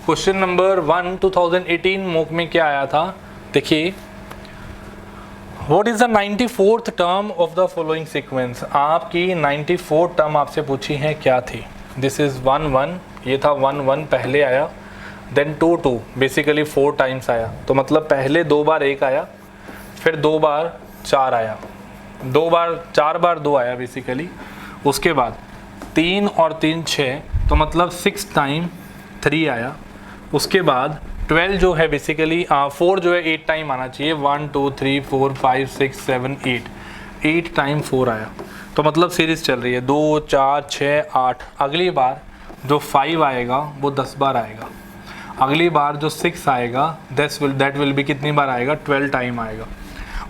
Question number 1 2018 mock में क्या आया था, देखिए, what is the 94th term of the following sequence. आपकी 94th टर्म आपसे पूछी है, क्या थी। दिस इज 1 1, ये था 1 1 पहले आया, देन 2 2 बेसिकली 4 टाइम्स आया, तो मतलब पहले 2 बार 1 आया, फिर 2 बार 4 आया, 4 बार 2 आया बेसिकली, उसके बाद 3 और 3 6, तो मतलब 6 टाइम 3 आया, उसके बाद 12 जो है बेसिकली 4 जो है 8 टाइम आना चाहिए, 1 2 3 4 5 6 7 8 टाइम 4 आया, तो मतलब सीरीज चल रही है 2 4 6 8। अगली बार जो 5 आएगा वो 10 बार आएगा, अगली बार जो 6 आएगा दैट विल बी कितनी बार आएगा, 12 टाइम आएगा।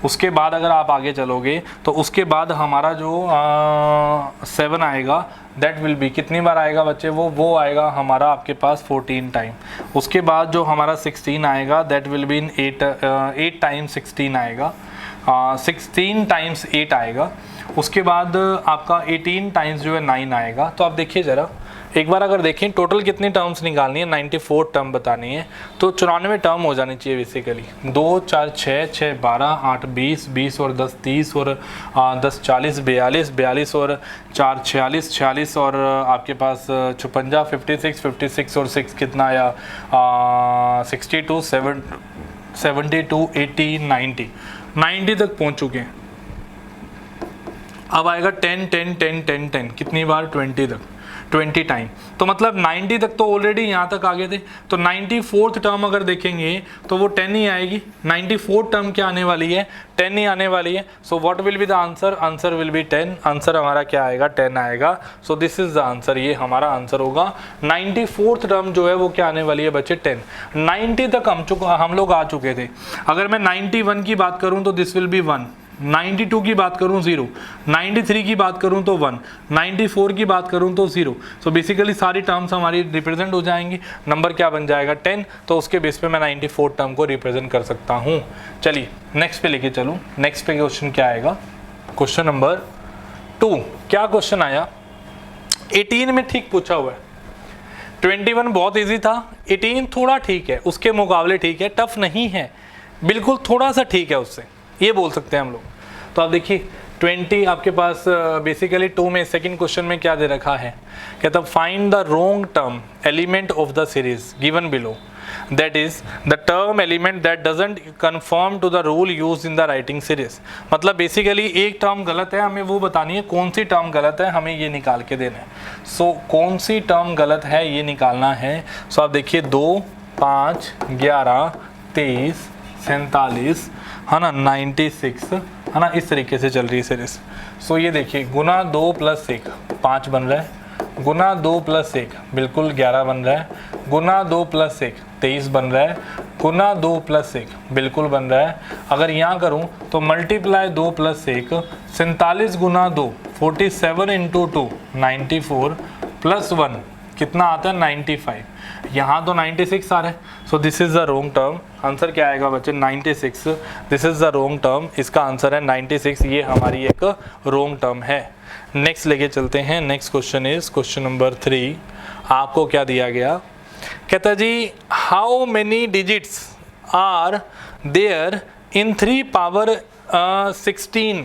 उसके बाद अगर आप आगे चलोगे तो उसके बाद हमारा जो 7 आएगा दैट विल बी कितनी बार आएगा बच्चे, वो आएगा हमारा आपके पास 14 टाइम। उसके बाद जो हमारा 16 आएगा that will be in 8 time 16 आएगा, 16 टाइम्स 8 आएगा। उसके बाद आपका 18 टाइम्स जो है 9 आएगा। तो आप देखिए ज़रा एक बार अगर देखें टोटल कितनी टर्म्स निकालनी है, 94 टर्म बतानी है, तो 94 टर्म हो जानी चाहिए बेसिकली। 2 4 6 6 12 8 20 20 और 10 30 और 10 40 42 42 और 4 46 46 और आपके पास 56 56 56 और 6 कितना आया 62 72 80 90 90 तक पहुंच चुके हैं। अब आएगा 10 10 10 10 10 कितनी बार 20 तक 20 टाइम, तो मतलब 90 तक तो ऑलरेडी यहाँ तक आ गए थे। तो 94th टर्म अगर देखेंगे तो वो 10 ही आएगी। 94th टर्म क्या आने वाली है, 10 ही आने वाली है। So what will be the answer, answer will B 10। Answer हमारा क्या आएगा, 10 आएगा। सो दिस इज द आंसर, ये हमारा आंसर होगा। 94th टर्म जो है वो क्या आने वाली है बच्चे, 10। 90 तक हम लोग आ चुके थे। अगर मैं 91 की बात करूँ तो दिस विल बी 1, 92 की बात करूं 0, 93 की बात करूं तो 1, 94 की बात करूं तो 0। सो बेसिकली सारी टर्म्स हमारी रिप्रेजेंट हो जाएंगी। नंबर क्या बन जाएगा 10, तो उसके बेस पे मैं 94 टर्म को रिप्रेजेंट कर सकता हूं। चलिए नेक्स्ट पे लेके चलूं। नेक्स्ट पे क्वेश्चन क्या आएगा, क्वेश्चन नंबर 2। क्या क्वेश्चन आया, 18 में ठीक पूछा हुआ है, 21 बहुत ईजी था, 18 थोड़ा ठीक है, उसके मुकाबले ठीक है, टफ नहीं है, बिल्कुल थोड़ा सा ठीक है उससे, ये बोल सकते हैं हम लोग। तो आप देखिए 20 आपके पास बेसिकली 2 में सेकंड क्वेश्चन में क्या दे रखा है, कहता find the wrong term element of the series given below, that is the term element that doesn't confirm to the rule use in the writing series. मतलब बेसिकली एक टर्म गलत है, हमें वो बतानी है कौन सी टर्म गलत है, हमें ये निकाल के देना है। सो कौन सी टर्म गलत है ये निकालना है। सो आप देखिए 2 5 11 23 47 है ना 96 है ना, इस तरीके से चल रही है सीरीज। सो ये देखिए गुना 2 + 1 5 बन रहा है, गुना 2 + 1 बिल्कुल 11 बन रहा है, गुना 2 + 1 23 बन रहा है, गुना 2 + 1 बिल्कुल बन रहा है। अगर यहाँ करूँ तो मल्टीप्लाई 2 + 1 47 गुना 2 47 × 2 94 + 1 कितना आता है 95। यहाँ तो 96 आ रहा है। सो this is the wrong term. Answer क्या आएगा बच्चे 96। This is the wrong term, इसका आंसर है 96। ये हमारी एक रोंग टर्म है। नेक्स्ट लेके चलते हैं। Next question is question number 3। आपको क्या दिया गया, कहता जी how many digits are there in 3 power 16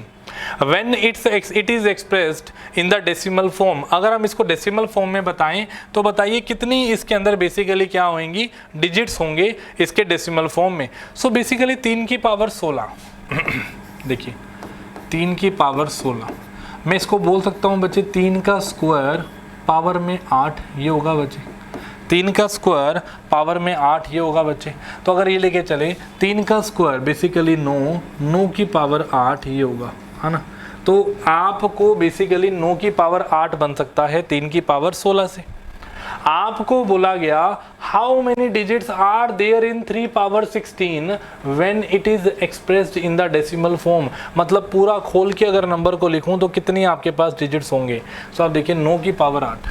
when it is expressed in the decimal form। अगर हम इसको डेसिमल फॉर्म में बताएं तो बताइए कितनी इसके अंदर बेसिकली क्या होंगी, डिजिट्स होंगे इसके डेसिमल फॉर्म में। सो बेसिकली 3 की पावर 16 देखिए 3 की पावर 16, मैं इसको बोल सकता हूँ बच्चे 3 का स्क्वायर पावर में 8 ये होगा बच्चे, 3 का स्क्वायर पावर में 8 ये होगा बच्चे। तो अगर ये लेके चले 3 का स्क्वायर बेसिकली 9 की पावर 8 ये होगा, है ना। तो आपको बेसिकली 9 की पावर 8 बन सकता है 3 की पावर 16 से। आपको बोला गया how many digits are there in 3 power 16 when it is expressed in the decimal form. मतलब पूरा खोल के अगर नंबर को लिखूं तो कितनी आपके पास डिजिट्स होंगे। सो आप देखिए 9 की पावर 8,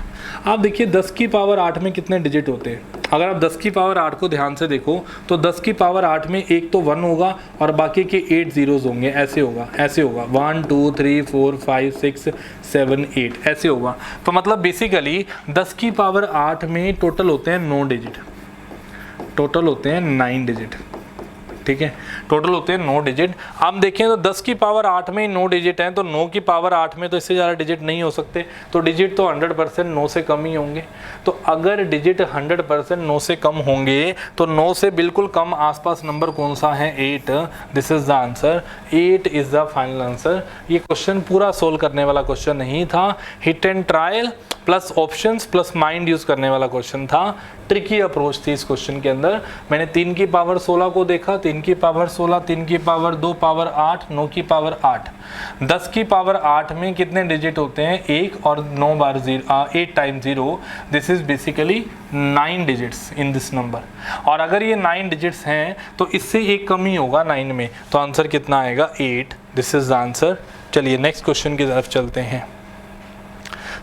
आप देखिए 10 की पावर 8 में कितने डिजिट होते हैं। अगर आप 10 की पावर 8 को ध्यान से देखो तो 10 की पावर 8 में एक तो 1 होगा और बाकी के 8 जीरोज होंगे, ऐसे होगा 1 2 3 4 5 6 7 8 ऐसे होगा। तो मतलब बेसिकली 10 की पावर 8 में टोटल होते हैं 9 डिजिट। टोटल होते हैं 9 डिजिट, ठीक है, टोटल होते हैं 9 डिजिट। अब देखें तो 10 की पावर 8 में 9 डिजिट हैं, तो 9 की पावर 8 में तो इससे ज़्यादा डिजिट नहीं हो सकते, तो डिजिट तो 100% 9 से कम ही होंगे। तो अगर डिजिट 100% 9 से कम होंगे तो 9 से बिल्कुल कम आसपास नंबर कौन सा है? 8। This is the answer, 8 is the final answer. ये क्वेश्चन पूरा सोल्व करने वाला क्वेश्चन नहीं था, hit and trial plus options plus mind use करने वाला क्वेश्चन था। ट्रिकी अप्रोच थी इस क्वेश्चन के अंदर। मैंने 3 की पावर 16 को देखा, 3 की पावर 16, 3 की पावर 2 पावर 8, 9 की पावर 8। 10 की पावर 8 में कितने डिजिट होते हैं? 1 और 9 बार 8 time 0, this is basically 9 digits in this number. और अगर ये 9 डिजिट्स हैं तो इससे एक कम ही होगा 9 में, तो आंसर कितना आएगा? 8। This is the answer. चलिए नेक्स्ट क्वेश्चन की तरफ चलते हैं।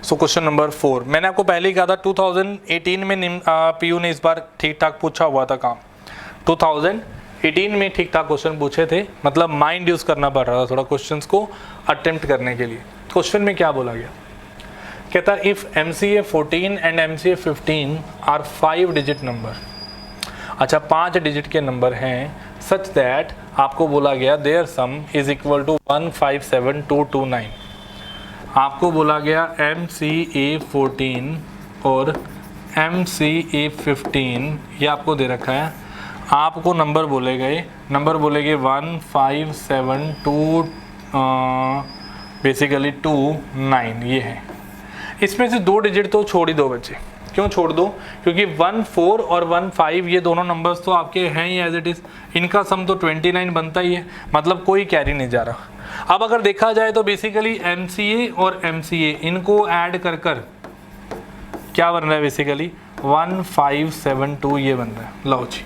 सो क्वेश्चन नंबर 4, मैंने आपको पहले ही कहा था 2018 में पीयू ने इस बार ठीक ठाक पूछा हुआ था काम। 2018 में ठीक ठाक क्वेश्चन पूछे थे, मतलब माइंड यूज़ करना पड़ रहा था थोड़ा क्वेश्चंस को अटेम्प्ट करने के लिए। क्वेश्चन में क्या बोला गया? कहता if MCA 14 and MCA 15 are 5 digit number, अच्छा 5 डिजिट के नंबर हैं, सच दैट आपको बोला गया their sum is equal to 157229। आपको बोला गया MCA 14 और MCA 15, ये आपको दे रखा है, आपको नंबर बोले गए 1572 बेसिकली 29, ये है। इसमें से 2 डिजिट तो छोड़ ही दो बच्चे। क्यों छोड़ दो? क्योंकि 14 और 15 ये दोनों नंबर्स तो आपके हैं ही एज इट इज़, इनका सम तो 29 बनता ही है, मतलब कोई कैरी नहीं जा रहा। अब अगर देखा जाए तो बेसिकली MCA और MCA इनको ऐड कर क्या बन रहा है? बेसिकली 1572 ये बन रहा है। लो जी,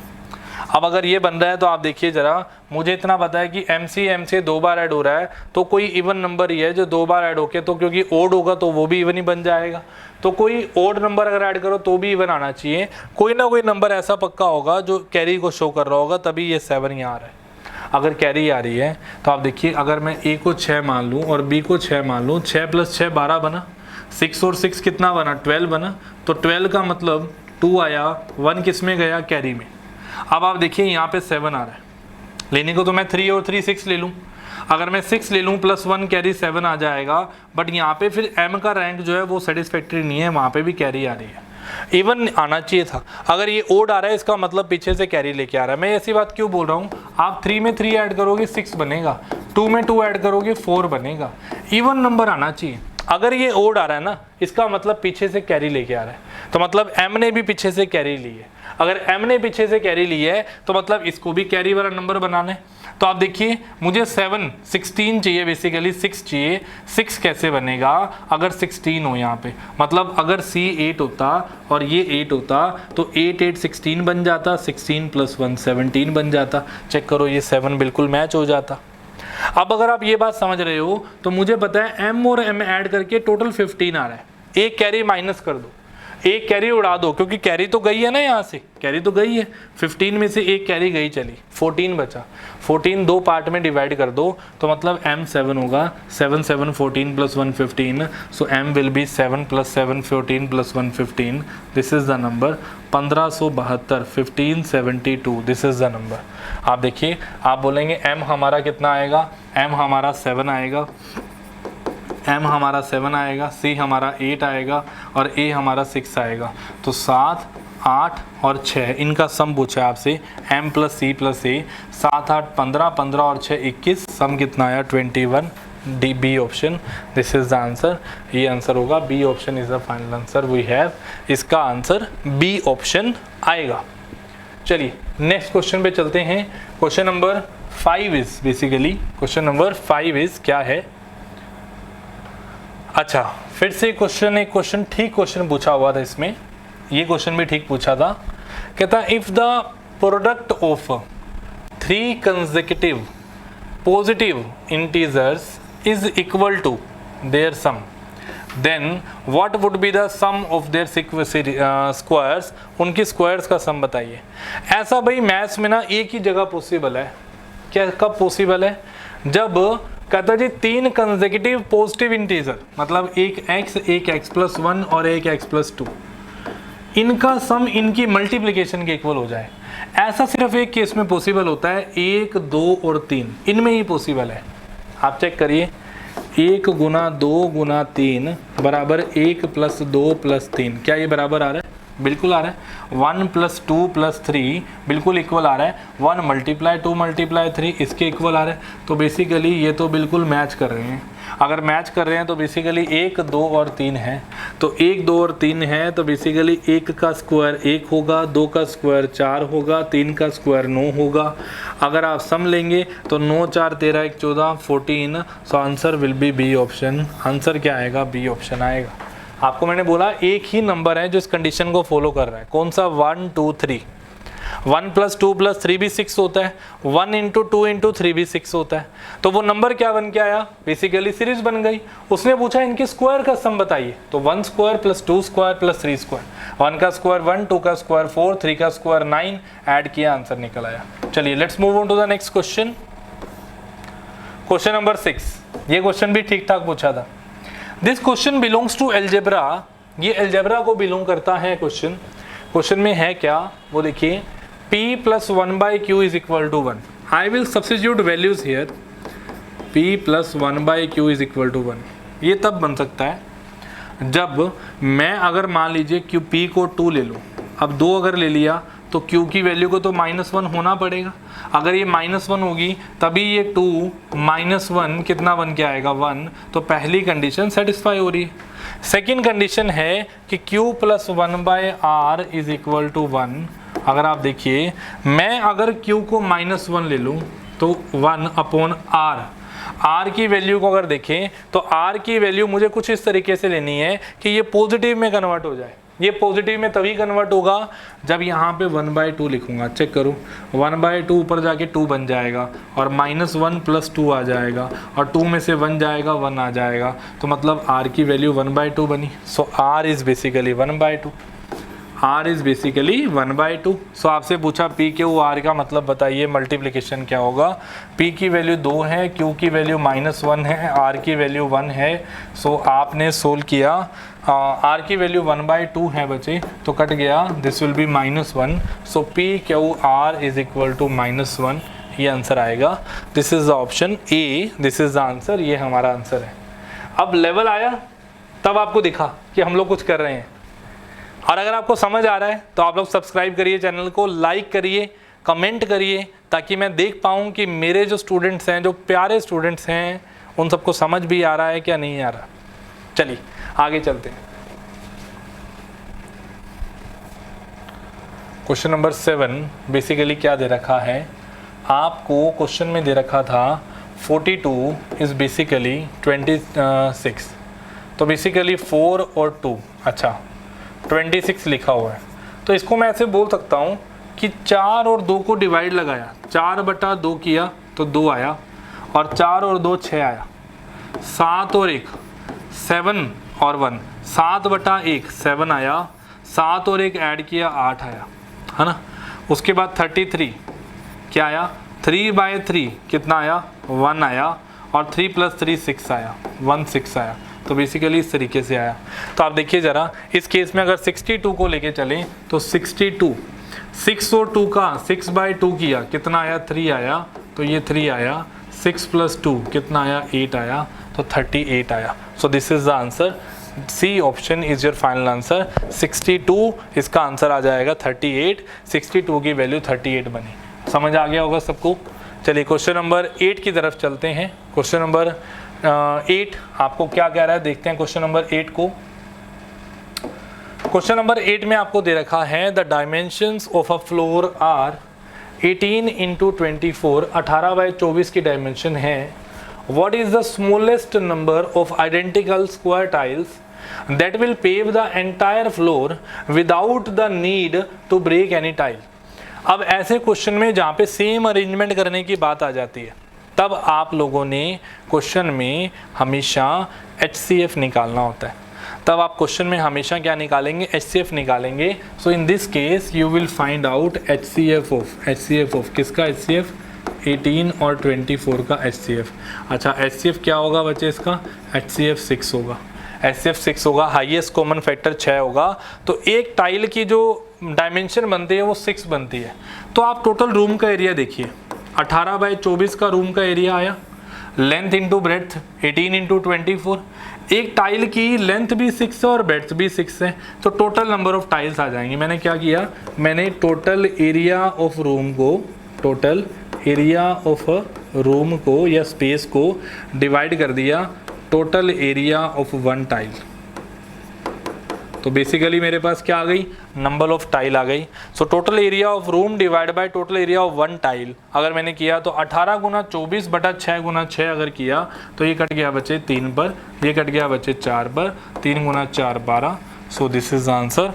अब अगर ये बन रहा है तो आप देखिए ज़रा, मुझे इतना पता है कि MCA 2 बार ऐड हो रहा है, तो कोई इवन नंबर ही है जो 2 बार ऐड होके, तो क्योंकि ओड होगा तो वो भी इवन ही बन जाएगा, तो कोई ओड नंबर अगर ऐड करो तो भी इवन आना चाहिए। कोई ना कोई नंबर ऐसा पक्का होगा जो कैरी को शो कर रहा होगा, तभी ये 7 यहाँ आ रहा है। अगर कैरी आ रही है तो आप देखिए, अगर मैं A को 6 मान लूँ और B को 6 मान लूँ, 6 + 6 12 बना, 6 और 6 कितना बना? 12 बना, तो 12 का मतलब 2 आया, 1 किस में गया? कैरी में। अब आप देखिए यहाँ पे 7 आ रहा है, लेने को तो मैं 3 और 3 6 ले लूँ, अगर मैं 6 ले लूँ प्लस 1 कैरी 7 आ जाएगा, बट यहाँ पे फिर M का रैंक जो है वो सेटिस्फैक्ट्री नहीं है, वहाँ पे भी कैरी आ रही है, इवन आना चाहिए था। अगर ये ओड आ रहा है इसका मतलब पीछे से कैरी लेके आ रहा है। मैं ऐसी बात क्यों बोल रहा हूँ? आप 3 में 3 ऐड करोगे 6 बनेगा, 2 में 2 ऐड करोगे 4 बनेगा, इवन नंबर आना चाहिए। अगर ये ओड आ रहा है ना, इसका मतलब पीछे से कैरी लेके आ रहा है, तो मतलब M ने भी पीछे से कैरी ली है। अगर M ने पीछे से कैरी ली है तो मतलब इसको भी कैरी वाला नंबर बनाना है। तो आप देखिए, मुझे 16 चाहिए, बेसिकली 6 चाहिए। 6 कैसे बनेगा? अगर 16 हो यहाँ पे, मतलब अगर C 8 होता और ये 8 होता तो 8 8 16 बन जाता, 16 + 1 17 बन जाता। चेक करो, ये 7 बिल्कुल मैच हो जाता। अब अगर आप ये बात समझ रहे हो तो मुझे पता है M और M ऐड करके टोटल 15 आ रहा है। एक कैरी माइनस कर दो, एक कैरी उड़ा दो, क्योंकि कैरी तो गई है ना, यहाँ से कैरी तो गई है, 15 में से एक कैरी गई चली, 14 बचा। 14 2 पार्ट में डिवाइड कर दो तो मतलब M 7 होगा, 7 7 14 + 1 15, सो M will be 7 + 7 14 + 1 15। This is the number 1572, 1572, this is the number. आप देखिए, आप बोलेंगे M हमारा कितना आएगा? M हमारा 7 आएगा, M हमारा 7 आएगा, C हमारा 8 आएगा और A हमारा 6 आएगा। तो 7 8 और 6 इनका सम पूछा है आपसे, M + C + A। 7 8 15, 15 और 6 21, सम कितना आया? 21। D B option, this is the answer. ये आंसर होगा, B option is the final answer we have. इसका आंसर बी ऑप्शन आएगा। चलिए नेक्स्ट क्वेश्चन पे चलते हैं। Question number 5 is basically, question number 5 is क्या है? अच्छा, फिर से एक क्वेश्चन ठीक क्वेश्चन पूछा हुआ था इसमें, ये क्वेश्चन भी ठीक पूछा था। कहता if the product of 3 consecutive positive integers is equal to their sum, then what would be the sum of their squares. उनकी स्क्वायर्स का सम बताइए। ऐसा भाई मैथ्स में ना एक ही जगह पॉसिबल है। क्या कब पॉसिबल है? जब कहता जी 3 कंसेक्यूटिव पॉजिटिव इंटीजर, मतलब एक x, एक x + 1 और एक x + 2, इनका सम इनकी मल्टीप्लिकेशन के इक्वल हो जाए। ऐसा सिर्फ एक केस में पॉसिबल होता है, 1, 2 और 3 इनमें ही पॉसिबल है। आप चेक करिए, 1 गुना 2 गुना 3 बराबर 1 प्लस 2 प्लस 3, क्या ये बराबर आ रहा है? बिल्कुल आ रहा है। 1 प्लस 2 प्लस 3 बिल्कुल इक्वल आ रहा है। 1 मल्टीप्लाई 2 मल्टीप्लाई 3 इसके इक्वल आ रहा है। तो बेसिकली ये तो बिल्कुल मैच कर रहे हैं। अगर मैच कर रहे हैं तो बेसिकली 1, 2 और 3 है। तो 1, 2 और 3 है तो बेसिकली 1 का स्क्वायर 1 होगा, 2 का स्क्वायर 4 होगा, 3 का स्क्वायर 9 होगा। अगर आप सम लेंगे तो 9, 4, 13, 1, 14, 14। So answer will be B option. Answer क्या आएगा? बी ऑप्शन आएगा। आपको मैंने बोला एक ही नंबर है जो इस कंडीशन को फॉलो कर रहा है। कौन सा? 1, 2, 3। 1 प्लस 2 प्लस 3 भी 6 होता है। 1 इंटू 2 इंटू 3 भी 6 होता है। तो वो नंबर क्या बन के आया? बेसिकली सीरीज बन गई। उसने पूछा इनके स्क्वायर का सम बताइए, तो 1 square plus 2 square plus 3 square. 1 का स्क्वायर 1, 2 का स्क्वायर 4, 3 का स्क्वायर 9, ऐड किया, आंसर निकल आया। चलिए let's move on to the next question. Question number 6। ये क्वेश्चन भी ठीक ठाक पूछा था। This question belongs to algebra. ये एल्जेब्रा को बिलोंग करता है क्वेश्चन। क्वेश्चन में है क्या वो देखिए, p plus 1/q is equal to 1। I will substitute values here. p plus 1/q is equal to 1। ये तब बन सकता है जब मैं अगर मान लीजिए q p को 2 ले लूँ। अब 2 अगर ले लिया तो q की वैल्यू को तो -1 होना पड़ेगा। अगर ये -1 होगी तभी ये 2 -1 कितना बन के आएगा? 1। तो पहली कंडीशन सेटिस्फाई हो रही है। सेकेंड कंडीशन है कि q plus 1/r is equal to 1। अगर आप देखिए, मैं अगर q को -1 ले लूँ तो 1 अपॉन r की वैल्यू को अगर देखें तो r की वैल्यू मुझे कुछ इस तरीके से लेनी है कि ये पॉजिटिव में कन्वर्ट हो जाए। ये पॉजिटिव में तभी कन्वर्ट होगा जब यहाँ पे 1/2 लिखूंगा। चेक करो, 1/2 ऊपर जाके 2 बन जाएगा और -1 प्लस 2 आ जाएगा और 2 में से 1 जाएगा, 1 आ जाएगा। तो मतलब r की वैल्यू 1/2 बनी। सो r is basically 1/2। r is basically 1/2। सो आपसे पूछा p क्यू r का मतलब बताइए, मल्टीप्लिकेशन क्या होगा? p की वैल्यू 2 है, q की वैल्यू -1 है, r की वैल्यू 1 है। सो आपने सोल्व किया, r की वैल्यू 1/2 है बचे, तो कट गया, this will be -1। So p q r is equal to -1, ये आंसर आएगा। This is the option A, this is the answer, ये हमारा आंसर है। अब लेवल आया तब आपको दिखा कि हम लोग कुछ कर रहे हैं। और अगर आपको समझ आ रहा है तो आप लोग सब्सक्राइब करिए चैनल को, लाइक करिए, कमेंट करिए, ताकि मैं देख पाऊँ कि मेरे जो स्टूडेंट्स हैं, जो प्यारे स्टूडेंट्स हैं, उन सबको समझ भी आ रहा है क्या नहीं आ रहा। चलिए आगे चलते हैं। क्वेश्चन नंबर 7 बेसिकली क्या दे रखा है आपको? क्वेश्चन में दे रखा था 42 इज बेसिकली 26। तो बेसिकली 4 और 2, अच्छा 26 लिखा हुआ है। तो इसको मैं ऐसे बोल सकता हूँ कि 4 और 2 को डिवाइड लगाया, 4/2 किया तो 2 आया, और 4 और 2 6 आया। 7 और 1 7 और 1 7/1 7 आया। 7 और 1 ऐड किया 8 आया, है ना। उसके बाद 33 क्या आया? 3/3 कितना आया? 1 आया, और 3 + 3 6 आया, 1 6 आया। तो बेसिकली इस तरीके से आया। तो आप देखिए ज़रा, इस केस में अगर 62 को लेके चलें तो 62 6 और 2 का 6/2 किया, कितना आया? 3 आया, तो ये 3 आया। 6 + 2 कितना आया? 8 आया, तो 38 आया। So this is the answer. C option is your final answer. 62 इसका आंसर आ जाएगा 38। 62 की वैल्यू 38 बनी। समझ आ गया होगा सबको। चलिए क्वेश्चन नंबर 8 की तरफ चलते हैं। क्वेश्चन नंबर 8 आपको क्या कह रहा है, देखते हैं क्वेश्चन नंबर 8 को। क्वेश्चन नंबर 8 में आपको दे रखा है the dimensions of a floor are 18 × 24, 18/24 की डायमेंशन है। What is the smallest number of identical square tiles that will pave the entire floor without the need to break any tile. अब ऐसे question में जहाँ पे सेम अरेंजमेंट करने की बात आ जाती है, तब आप लोगों ने क्वेश्चन में हमेशा HCF निकालना होता है। तब आप क्वेश्चन में हमेशा क्या निकालेंगे? HCF निकालेंगे। So in this case you will find out HCF of किसका? HCF 18 और 24 का HCF। अच्छा HCF क्या होगा बच्चे इसका? HCF 6 होगा। HCF 6 होगा, हाईएस्ट कॉमन फैक्टर 6 होगा। तो एक टाइल की जो डायमेंशन बनती है वो 6 बनती है। तो आप टोटल रूम का एरिया देखिए, 18/24 का रूम का एरिया आया, लेंथ इंटू ब्रेड्थ 18 इंटू 24, एक टाइल की लेंथ भी 6 है और ब्रेड्थ भी 6 है, तो टोटल नंबर ऑफ टाइल्स आ जाएंगे। मैंने क्या किया, मैंने टोटल एरिया ऑफ रूम को, टोटल एरिया ऑफ रूम को या स्पेस को डिवाइड कर दिया total area of one tile. तो बेसिकली मेरे पास क्या आ गई, नंबर ऑफ टाइल आ गई। So total area of room divide by total area of one tile अगर मैंने किया तो 18 गुना 24 बटा 6 गुना 6 अगर किया तो ये कट गया बच्चे 3 पर, ये कट गया बच्चे 4 पर, 3 गुना 4 12। सो दिस इज आंसर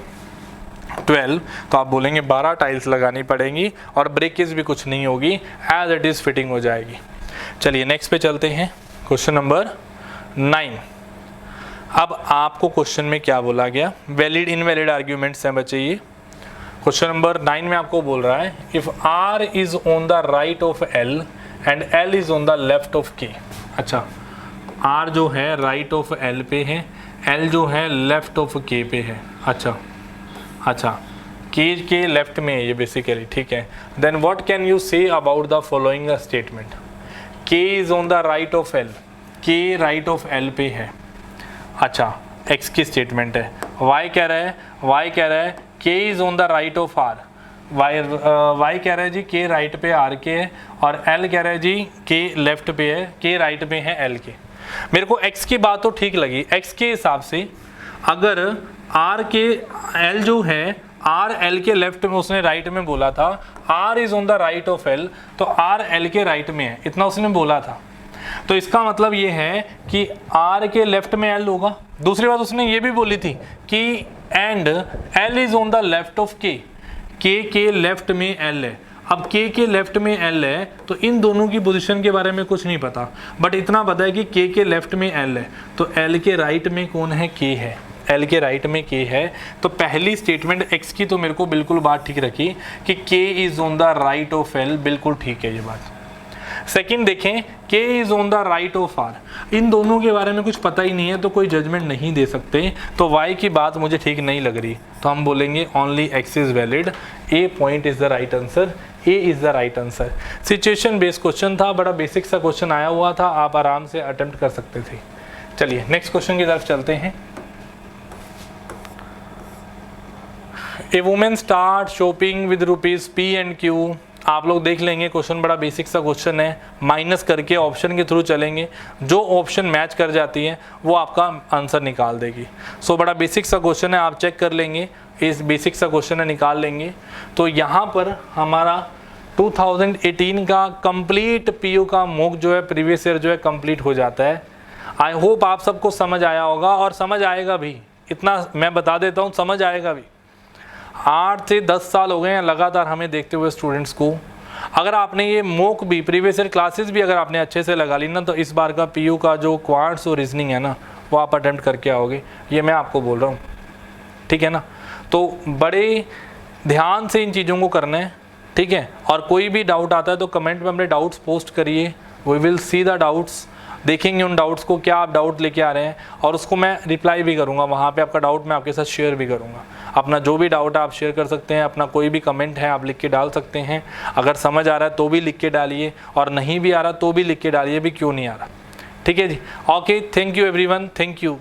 12। तो आप बोलेंगे 12 टाइल्स लगानी पड़ेंगी और ब्रेकेज भी कुछ नहीं होगी, एज इट इज फिटिंग हो जाएगी। चलिए नेक्स्ट पे चलते हैं, क्वेश्चन नंबर 9। अब आपको क्वेश्चन में क्या बोला गया, वैलिड इनवैलिड आर्ग्यूमेंट्स हैं बच्चे। ये क्वेश्चन नंबर 9 में आपको बोल रहा है if R is on the right of L and L is on the left of K। अच्छा, R जो है राइट ऑफ L पे है, L जो है लेफ्ट ऑफ K पे है। अच्छा K के लेफ्ट में है ये बेसिकली, ठीक है। Then what can you say about the following statement. K is on the right of L, K right of L पे है। अच्छा, x की स्टेटमेंट है, y कह रहा है k is on the right of r, y कह रहा है जी k राइट पे r के है, और l कह रहा है जी k लेफ्ट पे है, k राइट पे है l के। मेरे को x की बात तो ठीक लगी, x के हिसाब से अगर r के l जो है r l के लेफ्ट में उसने राइट में बोला था, r is on the right of l, तो r l के राइट में है, इतना उसने बोला था। तो इसका मतलब ये है कि R के लेफ्ट में L होगा। दूसरी बात उसने ये भी बोली थी कि and L is on the left of K, K के लेफ्ट में L है। अब K के लेफ्ट में L है तो इन दोनों की पोजीशन के बारे में कुछ नहीं पता, बट इतना पता है कि K के लेफ्ट में L है, तो L के राइट में कौन है, K है, L के राइट में K है। तो पहली स्टेटमेंट X की तो मेरे को बिल्कुल बात ठीक रखी कि K is on the right of L, बिल्कुल ठीक है ये बात। सेकंड देखें, K is on the right of R, इन दोनों के बारे में कुछ पता ही नहीं है तो कोई जजमेंट नहीं दे सकते, तो Y की बात मुझे ठीक नहीं लग रही, तो हम बोलेंगे only X is valid, A point is the right answer, A is the right answer. Situation based question था, बड़ा बेसिक सा क्वेश्चन आया हुआ था, आप आराम से अटेम्प्ट कर सकते थे। चलिए नेक्स्ट क्वेश्चन की तरफ चलते हैं। A women start shopping with rupees P&Q। आप लोग देख लेंगे, क्वेश्चन बड़ा बेसिक सा क्वेश्चन है, माइनस करके ऑप्शन के थ्रू चलेंगे, जो ऑप्शन मैच कर जाती है वो आपका आंसर निकाल देगी। सो बड़ा बेसिक सा क्वेश्चन है, आप चेक कर लेंगे, इस बेसिक सा क्वेश्चन है, निकाल लेंगे। तो यहाँ पर हमारा 2018 का कंप्लीट पीयू का मॉक जो है, प्रीवियस ईयर जो है कंप्लीट हो जाता है। आई होप आप सबको समझ आया होगा और समझ आएगा भी, इतना मैं बता देता हूँ, समझ आएगा भी। 8 से 10 साल हो गए हैं लगातार हमें देखते हुए स्टूडेंट्स को। अगर आपने ये मॉक भी, प्रीवियस ईयर क्लासेस भी अगर आपने अच्छे से लगा ली ना, तो इस बार का पीयू का जो क्वांट्स और रीजनिंग है ना, वो आप अटेम्प्ट करके आओगे, ये मैं आपको बोल रहा हूँ, ठीक है ना। तो बड़े ध्यान से इन चीज़ों को करना है, ठीक है। और कोई भी डाउट आता है तो कमेंट में अपने डाउट्स पोस्ट करिए, we will see the doubts, देखेंगे उन डाउट्स को, क्या आप डाउट लेके आ रहे हैं, और उसको मैं रिप्लाई भी करूंगा, वहाँ पे आपका डाउट मैं आपके साथ शेयर भी करूंगा। अपना जो भी डाउट है आप शेयर कर सकते हैं, अपना कोई भी कमेंट है आप लिख के डाल सकते हैं। अगर समझ आ रहा है तो भी लिख के डालिए, और नहीं भी आ रहा तो भी लिख के डालिए भी, क्यों नहीं आ रहा, ठीक है जी। Okay, thank you everyone, thank you.